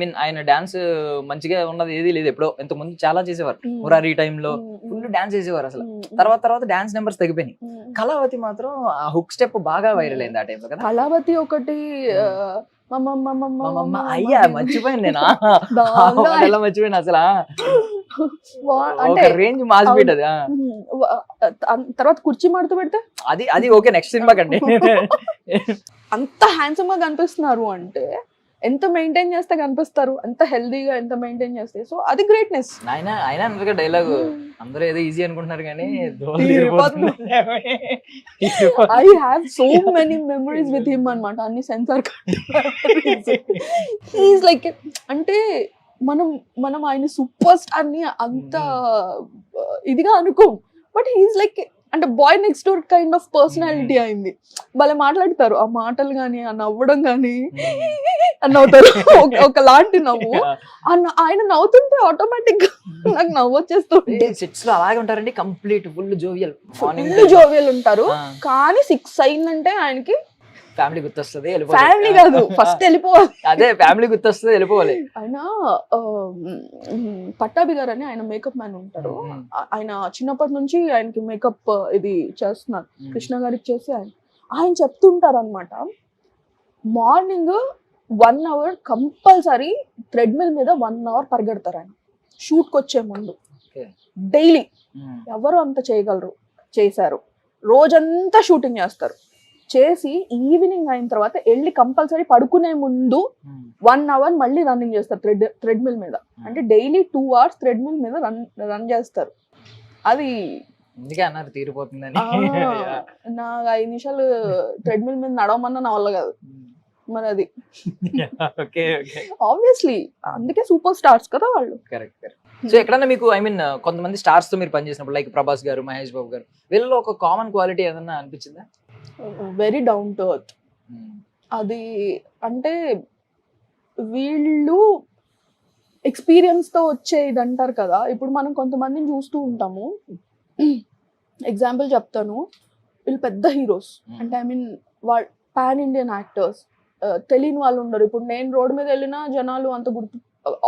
Mean ఆయన dance మంచిగా ఉన్నది ఏది లేదు. ఎప్పుడో ఇంతకుముందు చాలా చేసేవారు. మురారి టైంలో ఫుల్ డాన్స్ చేసేవారు అసలు. తర్వాత డాన్స్ నెంబర్స్ తగ్గిపోయినాయి. కళావతి మాత్రం ఆ హుక్ స్టెప్ బాగా వైరల్ అయింది ఆ టైంలో కదా. కళావతి ఒకటి అయ్యా మర్చిపోయాను నేను. ఎలా మర్చిపోయాను అసలు. అంటే రేంజ్ మాస్ బీట్ అది. తర్వాత కుర్చీ మడత పెడితే అది ఓకే నెక్స్ట్ సినిమా కండి. అంత హ్యాండ్సమ్ గా కనిపిస్తున్నారు అంటే ఎంత మెయింటైన్ చేస్తే కనిపిస్తారు, ఎంత హెల్దీగా ఎంత మెయింటైన్ చేస్తే. సో అది గ్రేట్నెస్. ఆయన అందరికీ డైలాగ్ అందరూ ఏదో ఈజీ అనుకుంటున్నారు కానీ I have so many memories with him అన్నమాట. అన్ని సెన్సార్ ఈజ్ లైక్ అంటే మనం ఆయన సూపర్ స్టార్ ని అంత ఇదిగా అనుకోం. బట్ హీఈస్ లైక్ అంటే boy next door kind of personality అయింది. వాళ్ళే మాట్లాడతారు, ఆ మాటలు కానీ ఆ నవ్వడం కానీ నవ్వుతారు ఒకలాంటి నవ్వు. ఆయన నవ్వుతుంటే ఆటోమేటిక్ గా నాకు నవ్వు వచ్చేస్తుంది. సెట్స్ లో అలాగే ఉంటారండి, కంప్లీట్ ఫుల్ జోవియల్ ఉంటారు. కానీ 6 అయిందంటే ఆయనకి ఫ్యామిలీ గుర్తొస్తుంది. ఫ్యామిలీ కాదు ఫస్ట్ వెళ్ళిపోవాలి. అదే ఫ్యామిలీ గుర్తొస్తుంది, వెళ్ళిపోవాలి. ఆయన పట్టాభి గారు అని ఆయన మేకప్ మ్యాన్ ఉంటారు. ఆయన చిన్నప్పటి నుంచి ఆయనకి మేకప్ ఇది చేస్తున్నారు. కృష్ణ గారికి చేసి ఆయన చెప్తుంటారు అనమాట, మార్నింగ్ 1 hour కంపల్సరీ థ్రెడ్మిల్ మీద 1 hour పరిగెడతారు ఆయన షూట్కి వచ్చే ముందు డైలీ. ఎవరు అంత చేయగలరు, చేశారు. రోజంతా షూటింగ్ చేస్తారు. చేసి ఈవినింగ్ అయిన తర్వాత వెళ్ళి కంపల్సరీ పడుకునే ముందు 1 hour మళ్ళీ రన్నింగ్ చేస్తారు థ్రెడ్మిల్ మీద. అంటే డైలీ 2 hours థ్రెడ్మిల్ మీద రన్ చేస్తారు. అది అన్నారు తీరిపోతుందని. నాకు 5 నిమిషాలు థ్రెడ్మిల్ మీద నడవమన్నా నా వల్ల కాదు మరి. అది ఆబ్వియస్లీ అందుకే సూపర్ స్టార్స్ కదా వాళ్ళు. కరెక్ట్. సో ఎక్కడన్నా మీకు కొంతమంది స్టార్స్ తో మీరు పనిచేసినప్పుడు లైక్ ప్రభాస్ గారు, మహేష్ బాబు గారు, వీళ్ళలో ఒక కామన్ క్వాలిటీ ఏదన్నా అనిపించిందా? Very down to earth. అది అంటే వీళ్ళు ఎక్స్పీరియన్స్ తో వచ్చే ఇది అంటారు కదా. ఇప్పుడు మనం కొంతమందిని చూస్తూ ఉంటాము. ఎగ్జాంపుల్ చెప్తాను, వీళ్ళు పెద్ద హీరోస్ అంటే వాళ్ళు పాన్ ఇండియన్ యాక్టర్స్. తెలియని వాళ్ళు ఉండరు. ఇప్పుడు నేను రోడ్డు మీద వెళ్ళినా జనాలు అంత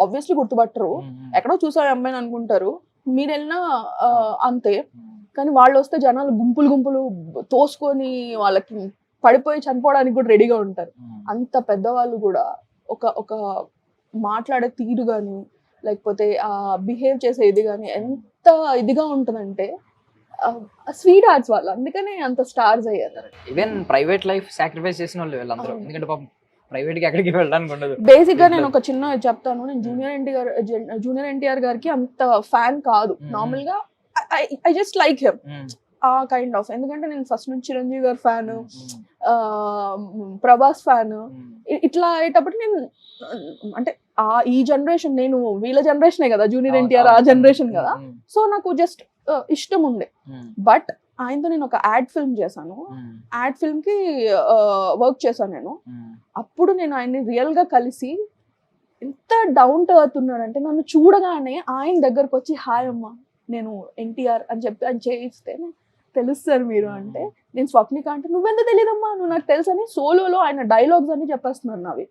ఆబ్వియస్లీ గుర్తుపట్టరు. ఎక్కడో చూసా అమ్మాయిని అనుకుంటారు. మీరు వెళ్ళినా అంతే. కానీ వాళ్ళు వస్తే జనాలు గుంపులు తోసుకొని వాళ్ళకి పడిపోయి చనిపోవడానికి కూడా రెడీగా ఉంటారు. అంత పెద్దవాళ్ళు కూడా ఒక మాట్లాడే తీరు కానీ లేకపోతే ఆ బిహేవ్ చేసే ఇది కానీ ఎంత ఇదిగా ఉంటుందంటే స్వీట్ హార్ట్స్ వాళ్ళు. అందుకనే అంత స్టార్స్ అయ్యారు. ఈవెన్ ప్రైవేట్ లైఫ్ సాక్రిఫైస్ చేసిన వాళ్ళు వీళ్ళందరూ. ఎందుకంటే పాపం ప్రైవేట్ కి ఎక్కడికి వెళ్ళడానికి ఉండదు. బేసిక్ గా నేను ఒక చిన్న చెప్తాను. నేను జూనియర్ ఎన్టీఆర్ గారికి అంత ఫ్యాన్ కాదు. నార్మల్ గా ఐ జస్ట్ లైక్ హిమ్ ఆ కైండ్ ఆఫ్. ఎందుకంటే నేను ఫస్ట్ నుంచి చిరంజీవి గారి ఫ్యాన్, ప్రభాస్ ఫ్యాన్. ఇట్లా అయ్యేటప్పుడు నేను అంటే ఈ జనరేషన్, నేను వీళ్ళ జనరేషనే కదా, జూనియర్ ఎన్టీఆర్ ఆ జనరేషన్ కదా. సో నాకు జస్ట్ ఇష్టం ఉండే. బట్ ఆయనతో నేను ఒక యాడ్ ఫిల్మ్ చేశాను. యాడ్ ఫిల్మ్ కి వర్క్ చేశాను నేను. అప్పుడు నేను ఆయన్ని రియల్ గా కలిసి ఎంత డౌన్ టు ఎర్త్ ఉన్నాడంటే, నన్ను చూడగానే ఆయన దగ్గరకు వచ్చి హాయ్ అమ్మా నేను ఎన్టీఆర్ అని చెప్పి ఆయన చేయిస్తే తెలుస్తారు మీరు అంటే, నేను స్వప్నిక అంటే నువ్వెంత తెలియదమ్మా నువ్వు నాకు తెలుసు అని సోలోలో ఆయన డైలాగ్స్ అన్ని చెప్పేస్తున్నారు నావి.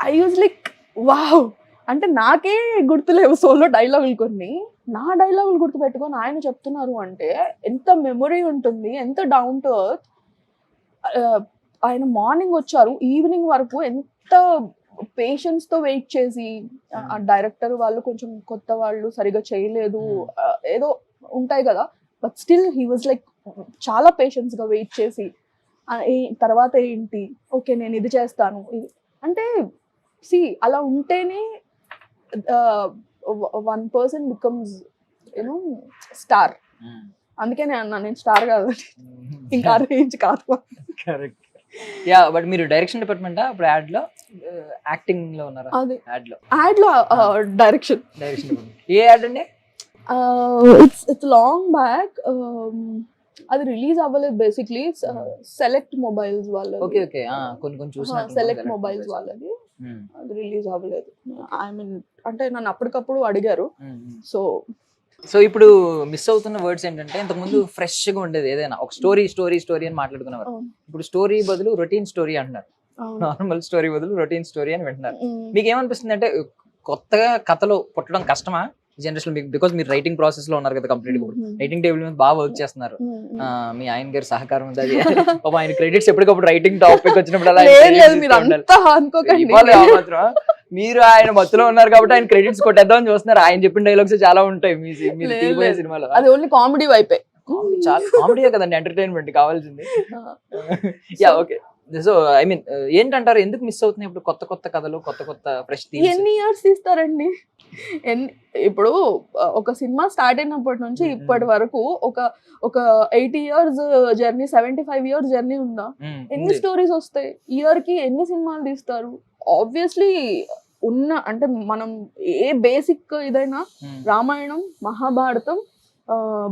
I use like wow. అంటే నాకే గుర్తులేవు సోలో డైలాగులు కొన్ని. నా డైలాగులు గుర్తు పెట్టుకొని ఆయన చెప్తున్నారు అంటే ఎంత మెమొరీ ఉంటుంది, ఎంత డౌన్ టు ఎర్త్. ఆయన మార్నింగ్ వచ్చారు, ఈవినింగ్ వరకు ఎంత పేషెన్స్ తో వెయిట్ చేసి, ఆ డైరెక్టర్ వాళ్ళు కొంచెం కొత్త వాళ్ళు సరిగా చేయలేదు ఏదో ఉంటాయి కదా, but still he was like చాలా పేషెన్స్ గా వెయిట్ చేసి తర్వాత ఏంటి ఓకే నేను ఇది చేస్తాను అంటే సి అలా ఉంటేనే one person becomes స్టార్. అందుకే నేను స్టార్ కాదు, ఇంకా రేంజ్ కాదు. కరెక్ట్. యా బట్ మీరు డైరెక్షన్ డిపార్ట్మెంట్ అప్పుడు యాడ్ లో యాక్టింగ్ లో ఉన్నారా? అదే యాడ్ లో డైరెక్షన్ ఏ యాడ్ అండి? It's long back. అది రిలీజ్ అవ్వలేదు బేసిక్లీ. సెలెక్ట్ మొబైల్స్ వాళ్ళది. ఓకే ఓకే కొన్ని చూసినా. సెలెక్ట్ మొబైల్స్ వాళ్ళది. అది రిలీజ్ అవ్వలేదు. ఐ మీన్ అంటే నన్ను అప్పటికప్పుడు అడిగారు. సో ఇప్పుడు మిస్ అవుతున్న వర్డ్స్ ఏంటంటే, ఇంతకు ముందు ఫ్రెష్ గా ఉండేది ఏదైనా ఒక స్టోరీ అని మాట్లాడుకునేవారు. ఇప్పుడు స్టోరీ బదులు రొటీన్ స్టోరీ అంటున్నారు. అవును. నార్మల్ స్టోరీ బదులు రొటీన్ స్టోరీ అని వింటున్నారు. ఉమ్. మీకు ఏమనిపిస్తుంది అంటే కొత్తగా కథలు పుట్టడం కష్టమా ఈ జనరేషన్ మీకు? బికాస్ మీరు రైటింగ్ ప్రాసెస్ లో ఉన్నారు కదా కంప్లీట్ గా. రైటింగ్ టేబుల్ మీద బాగా వర్క్ చేస్తున్నారు. మీ ఆయన గారి సహకారం ఉంది. అది పాప ఆయన క్రెడిట్స్ ఎప్పటికప్పుడు రైటింగ్ టాపిక్ వచ్చినప్పుడు అలా లేదు, లేదు, మీరు అంతా అనుకోకండి. ఇవ్వాలి ఆ మాత్రం. మీరు ఆయన మధ్యలో ఉన్నారు కాబట్టి ఆయన క్రెడిట్స్ కొట్టేద్దామని చూస్తున్నారు. ఆయన చెప్పిన డైలాగ్స్ చాలా ఉంటాయి మీ మీరు లేదు, తీయబోయే లేదు. సినిమాలో. అది ఓన్లీ కామెడీ వైపే. చాలా కామెడీయే కదండి, ఎంటర్టైన్మెంట్ కావాల్సింది. Yeah, okay. So I mean ఏంటంటారు, ఎందుకు మిస్ అవుతున్నాయి ఇప్పుడు కొత్త కొత్త కథలు, కొత్త కొత్త ఫ్రెష్ థీమ్స్? ఎన్ని ఇయర్స్ తీస్తారండి? ఇప్పుడు ఒక సినిమా స్టార్ట్ అయినప్పటి నుంచి ఇప్పటి వరకు ఒక 80 years జర్నీ, 75 years జర్నీ ఉందా? ఎన్ని స్టోరీస్ వస్తాయి? ఇయర్ కి ఎన్ని సినిమాలు తీస్తారు? ఆబ్వియస్లీ అంటే మనం ఏ బేసిక్ ఇదైనా రామాయణం, మహాభారతం,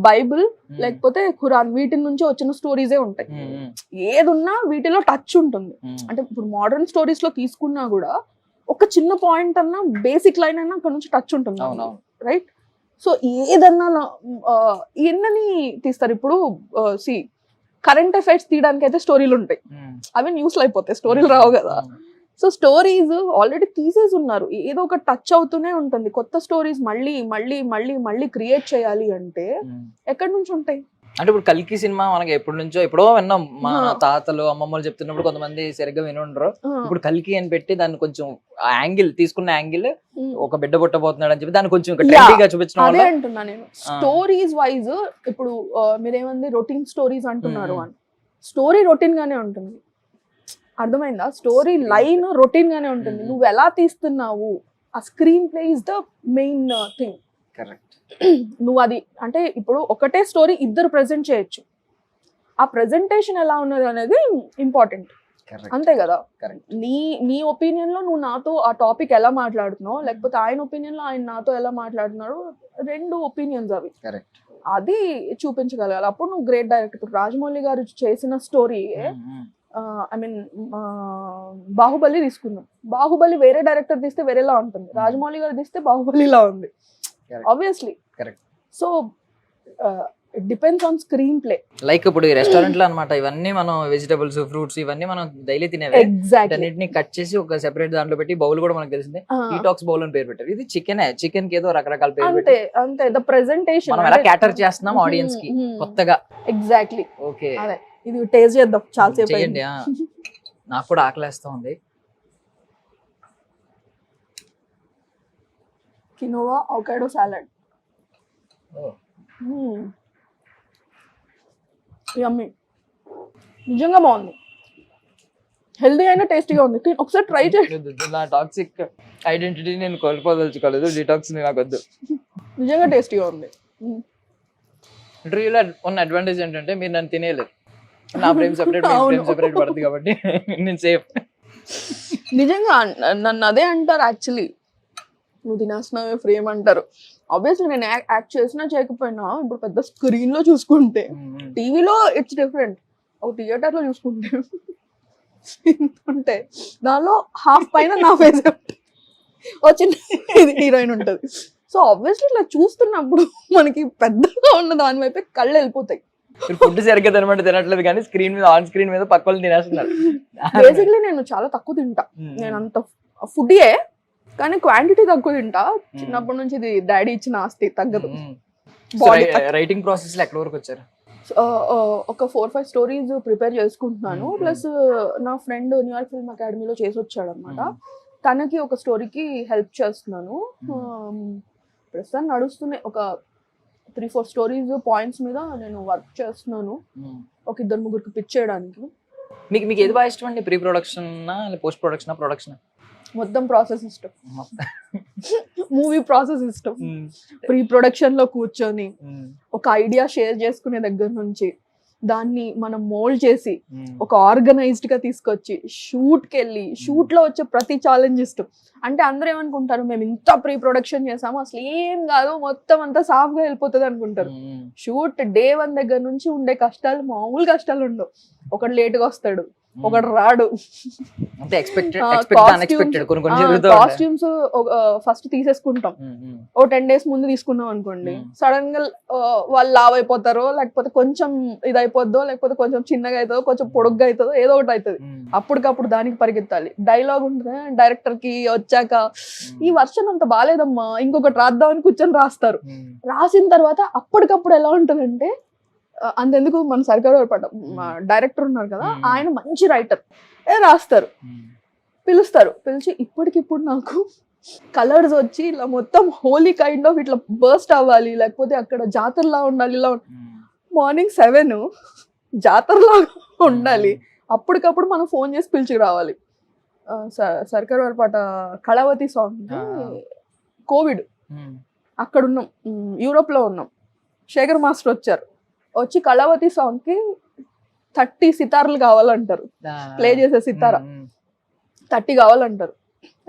బైబిల్ లేకపోతే ఖురాన్, వీటి నుంచి వచ్చిన స్టోరీసే ఉంటాయి. ఏదున్నా వీటిలో టచ్ ఉంటుంది. అంటే ఇప్పుడు మోడర్న్ స్టోరీస్ లో తీసుకున్నా కూడా ఒక చిన్న పాయింట్ అన్నా, బేసిక్ లైన్ అయినా అక్కడ నుంచి టచ్ ఉంటుంది, రైట్? సో ఏదన్నా ఎన్నని తీస్తారు. ఇప్పుడు కరెంట్ అఫైర్స్ తీయడానికి అయితే స్టోరీలు ఉంటాయి, అవి న్యూస్లో అయిపోతాయి, స్టోరీలు రావు కదా. సో స్టోరీస్ ఆల్రెడీ తీసేసి ఉన్నారు, ఏదో ఒక టచ్ అవుతూనే ఉంటుంది. కొత్త స్టోరీస్ మళ్ళీ మళ్ళీ మళ్ళీ మళ్ళీ క్రియేట్ చేయాలి అంటే ఎక్కడి నుంచి ఉంటాయి? అంటే ఇప్పుడు కల్కి సినిమా మనకి ఎప్పటి నుంచో ఎప్పుడో విన్నాం, మా తాతలు అమ్మమ్మలు చెప్తున్నప్పుడు కొంతమంది సరిగ్గా వినుండరు. ఇప్పుడు కల్కి అని పెట్టి దాన్ని కొంచెం యాంగిల్ తీసుకున్న యాంగిల్ ఒక బిడ్డ పుట్టబోతున్నాడు అని చెప్పి దాన్ని కొంచెం ట్రెండీగా చూపించడం. అదే అంటున్నా నేను, స్టోరీస్ వైజ్. ఇప్పుడు మీరేమంది రొటీన్ స్టోరీస్ అంటున్నారు అని, స్టోరీ రొటీన్ గానే ఉంటుంది, అర్థమైందా? స్టోరీ లైన్ రొటీన్ గానే ఉంటుంది. నువ్వు ఎలా తీస్తున్నావు, ఆ screen play is the main thing. Correct. నువ్వు అది అంటే ఇప్పుడు ఒకటే స్టోరీ ఇద్దరు ప్రెజెంట్ చేయొచ్చు, ఆ ప్రెజెంటేషన్ ఎలా ఉన్నది అనేది ఇంపార్టెంట్, అంతే కదా? నీ ఒపీనియన్ లో నువ్వు నాతో ఆ టాపిక్ ఎలా మాట్లాడుతున్నావు, లేకపోతే ఆయన ఒపీనియన్ లో ఆయన నాతో ఎలా మాట్లాడుతున్నాడు, రెండు ఒపీనియన్స్ అవి. అది చూపించగలగాలి, అప్పుడు నువ్వు గ్రేట్ డైరెక్టర్. ఇప్పుడు రాజమౌళి గారు చేసిన స్టోరీ, ఐ మీన్ బాహుబలి తీసుకుందాం. బాహుబలి వేరే డైరెక్టర్ తీస్తే వేరేలా ఉంటుంది, రాజమౌళి గారు తీస్తే బాహుబలిలా ఉంది, obviously. So it depends on screen play. Like ఇప్పుడు రెస్టారెంట్ లో అన్నమాట, ఇవన్నీ మనం వెజిటబుల్స్, ఫ్రూట్స్ ఇవన్నీ మనం డైలీ తినేవి. అన్నిటిని కట్ చేసి ఒక సెపరేట్ దాంట్లో పెట్టి బౌల్ కూడా మనకు తెలిసిందే, డీటాక్స్ బౌల్ అని పేరు పెట్టారు. ఇది చికెన్ కి ఏదో రకరకాల పేరు పెట్టి అంతే ద ప్రెజెంటేషన్ మనం ఎలా క్యాటర్ చేస్తున్నాం ఆడియన్స్ కి కొత్తగా. ఎగ్జాక్ట్లీ. ఓకే, ఇది టేస్ట్ చేద్దాం, చాలా సేపు చేయండి. నాకు కూడా ఆకలేస్తా ఉంది. కినోవా అవకాడో సాలడ్, యమ్మీ, నిజంగా బాగుంది, హెల్దీ అయినా టేస్టీగా ఉంది. ఒకసారి ట్రై చేయండి. నా టాక్సిక్ ఐడెంటిటీ నేను కోల్పోదలుచుకోలేదు, డిటాక్స్ నాకు వద్దు. నిజంగా టేస్టీగా ఉంది. ఇంటర్వ్యూలో ఉన్న అడ్వాంటేజ్ ఏంటంటే మీరు నన్ను తినేయలేదు, నా ఫ్రేమ్ సెపరేట్ సెపరేట్ పడుతుంది కాబట్టి నేను సేఫ్. నిజంగా నన్ను అదే అంటారు యాక్చువల్లీ, నువ్వు తినేస్తున్నావే ఫ్రేమ్ అంటారు. ఆబ్వియస్లీ నేను యాక్ట్ చేసినా చేయకపోయినా ఇప్పుడు పెద్ద స్క్రీన్ లో చూసుకుంటే, టీవీలో ఇట్స్ డిఫరెంట్, ఒక థియేటర్ లో చూసుకుంటే ఉంటే దానిలో హాఫ్ పైన నా ఫేస్ వచ్చిన హీరోయిన్ ఉంటుంది. సో ఆబ్వియస్లీ ఇట్లా చూస్తున్నప్పుడు మనకి పెద్దగా ఉన్న దాని వైపు కళ్ళు వెళ్ళిపోతాయి. ఫుడ్ సరిగ్గా తినమంటే తినట్లేదు కానీ స్క్రీన్ మీద, ఆన్ స్క్రీన్ మీద పక్క వాళ్ళు తినేస్తున్నారు. బేసిక్లీ నేను చాలా తక్కువ తింటా, నేను అంత ఫుడ్యే కానీ క్వాంటిటీ తక్కువ తింటా. చిన్నప్పటి నుంచి ఇది డాడీ ఇచ్చిన ఆస్తి, తగ్గదు. రైటింగ్ ప్రాసెస్ లో ఎక్కడ వరకు వచ్చారు? ఒక 4-5 స్టోరీస్ ప్రిపేర్ చేసుకుంటున్నాను. ప్లస్ నా ఫ్రెండ్ న్యూయార్క్ ఫిల్మ్ అకాడమీలో చేసి వచ్చాడు అనమాట, తనకి ఒక స్టోరీకి హెల్ప్ చేస్తున్నాను. ప్రస్తుతం నడుస్తున్నాయి ఒక 3-4 స్టోరీస్ పాయింట్స్ మీద నేను వర్క్ చేస్తున్నాను, ఒక 2-3 పిచ్ చేయడానికి. మీకు ఏది బాగా ఇష్టం అండి? Pre production, post production, production? మొత్తం ప్రాసెస్ ఇష్టం, మూవీ ప్రాసెస్ ఇష్టం. ప్రీ ప్రొడక్షన్ లో కూర్చొని ఒక ఐడియా షేర్ చేసుకునే దగ్గర నుంచి దాన్ని మనం మోల్డ్ చేసి ఒక ఆర్గనైజ్డ్ గా తీసుకొచ్చి షూట్కి వెళ్ళి షూట్ లో వచ్చే ప్రతి ఛాలెంజ్ ఇష్టం. అంటే అందరూ ఏమనుకుంటారు, మేము ఇంత ప్రీ ప్రొడక్షన్ చేసాము అసలు ఏం కాదు, మొత్తం అంతా సాఫ్ గా వెళ్ళిపోతుంది అనుకుంటారు. షూట్ డే 1 దగ్గర నుంచి ఉండే కష్టాలు మామూలు కష్టాలు ఉండవు. ఒకడు లేటుగా వస్తాడు, ఒకడు రాడు. అంటే అన్ఎక్స్పెక్టెడ్ కొన్ని కొన్ని జరుగుతూ ఉంటాయి. కాస్ట్యూమ్స్ ఫస్ట్ తీసేసుకుంటాం, ఓ 10 days ముందు తీసుకున్నాం అనుకోండి, సడన్ గా వాళ్ళు లావ్ అయిపోతారో, లేకపోతే కొంచెం ఇది అయిపోద్దో, లేకపోతే కొంచెం చిన్నగా అవుతుందో, కొంచెం పొడుగ్గా అవుతుందో, ఏదో ఒకటి అవుతుంది. అప్పటికప్పుడు దానికి పరిగెత్తాలి. డైలాగ్ ఉంటుంది డైరెక్టర్ కి వచ్చాక, ఈ వర్షన్ అంత బాగాలేదమ్మా, ఇంకొకటి రాద్దామని కూర్చొని రాస్తారు. రాసిన తర్వాత అప్పటికప్పుడు ఎలా ఉంటుందంటే, అంతెందుకు మన సర్కార్ డైరెక్టర్ ఉన్నారు కదా, ఆయన మంచి రైటర్, రాస్తారు, పిలుస్తారు, పిలిచి ఇప్పటికిప్పుడు నాకు కలర్స్ వచ్చి ఇలా మొత్తం హోలీ కైండ్ ఆఫ్ ఇట్లా బర్స్ట్ అవ్వాలి, లేకపోతే అక్కడ జాతరలా ఉండాలి, ఇలా మార్నింగ్ 7 జాతరలా ఉండాలి, అప్పటికప్పుడు మనం ఫోన్ చేసి పిలిచి రావాలి. సర్కార్ వరపాట కళావతి సాంగ్, కోవిడ్ అక్కడ ఉన్నాం, యూరోప్ లో ఉన్నాం, శేఖర్ మాస్టర్ వచ్చారు, వచ్చి కళావతి సాంగ్ కి 30 సితార్లు కావాలంటారు, ప్లే చేసే సితారా 30 కావాలంటారు.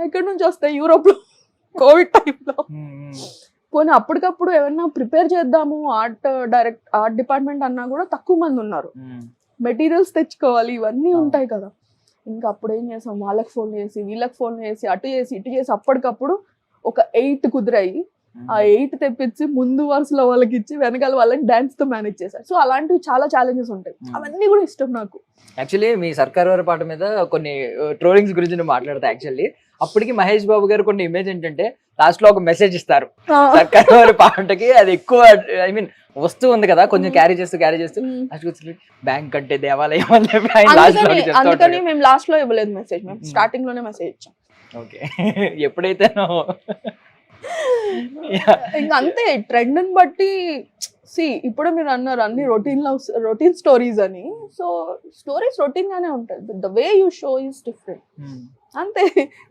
ఎక్కడి నుంచి వస్తాయి యూరోప్ లో కోవిడ్ టైంలో? పోనీ అప్పటికప్పుడు ఏమన్నా ప్రిపేర్ చేద్దాము, ఆర్ట్ డిపార్ట్మెంట్ అన్నా కూడా తక్కువ మంది ఉన్నారు, మెటీరియల్స్ తెచ్చుకోవాలి, ఇవన్నీ ఉంటాయి కదా. ఇంకా అప్పుడు ఏం చేసాం, వాళ్ళకి ఫోన్ చేసి, వీళ్ళకి ఫోన్ చేసి, అటు చేసి ఇటు చేసి, అప్పటికప్పుడు ఒక 8 కుదిరాయి. ఆ 8 తెప్పించి ముందు వరుసలో వాళ్ళకి ఇచ్చి వెనకాల వాళ్ళని డాన్స్ తో మేనేజ్ చేశారు. సో అలాంటివి చాలా ఛాలెంజెస్ ఉంటాయి, అవన్నీ కూడా ఇష్టం నాకు. యాక్చువల్లీ మీ సర్కార్ వారి పాట మీద కొన్ని ట్రోలింగ్స్ గురించి నేను మాట్లాడతా. యాక్చువల్లీ అప్పటికి మహేష్ బాబు గారు కొన్ని ఇమేజ్ ఏంటంటే, లాస్ట్ లో ఒక మెసేజ్ ఇస్తారు సర్కార్ వారి పాటకి, అది ఎక్కువ ఐ మీన్ వస్తూ ఉంది కదా, కొంచెం క్యారీ చేస్తూ బ్యాంక్ కట్టే దేవాలయం అని చెప్పి అందుకని మేము లాస్ట్ లో ఇవ్వలేదు మెసేజ్, మేము స్టార్టింగ్ లోనే మెసేజ్ ఇచ్చాం. ఓకే, ఎప్పుడైతే ఇంకా అంతే, ట్రెండ్ ని బట్టి. ఇప్పుడు మీరు అన్నారు అన్ని రొటీన్ స్టోరీస్ అని, సో స్టోరీస్ రొటీన్ గానే ఉంటాయి, the way you show is different, అంతే.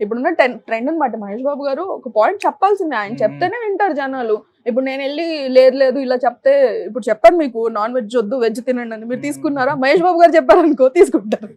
ఇప్పుడున్న ట్రెండ్ ని బట్టి మహేష్ బాబు గారు ఒక పాయింట్ చెప్పాల్సిందే, ఆయన చెప్తేనే వింటారు జనాలు. ఇప్పుడు నేను వెళ్ళి లేదు ఇలా చెప్తే, ఇప్పుడు చెప్పాను మీకు నాన్ వెజ్ వద్దు వెజ్ తినండి అని, మీరు తీసుకున్నారా? మహేష్ బాబు గారు చెప్పారు అనుకో, తీసుకుంటారు.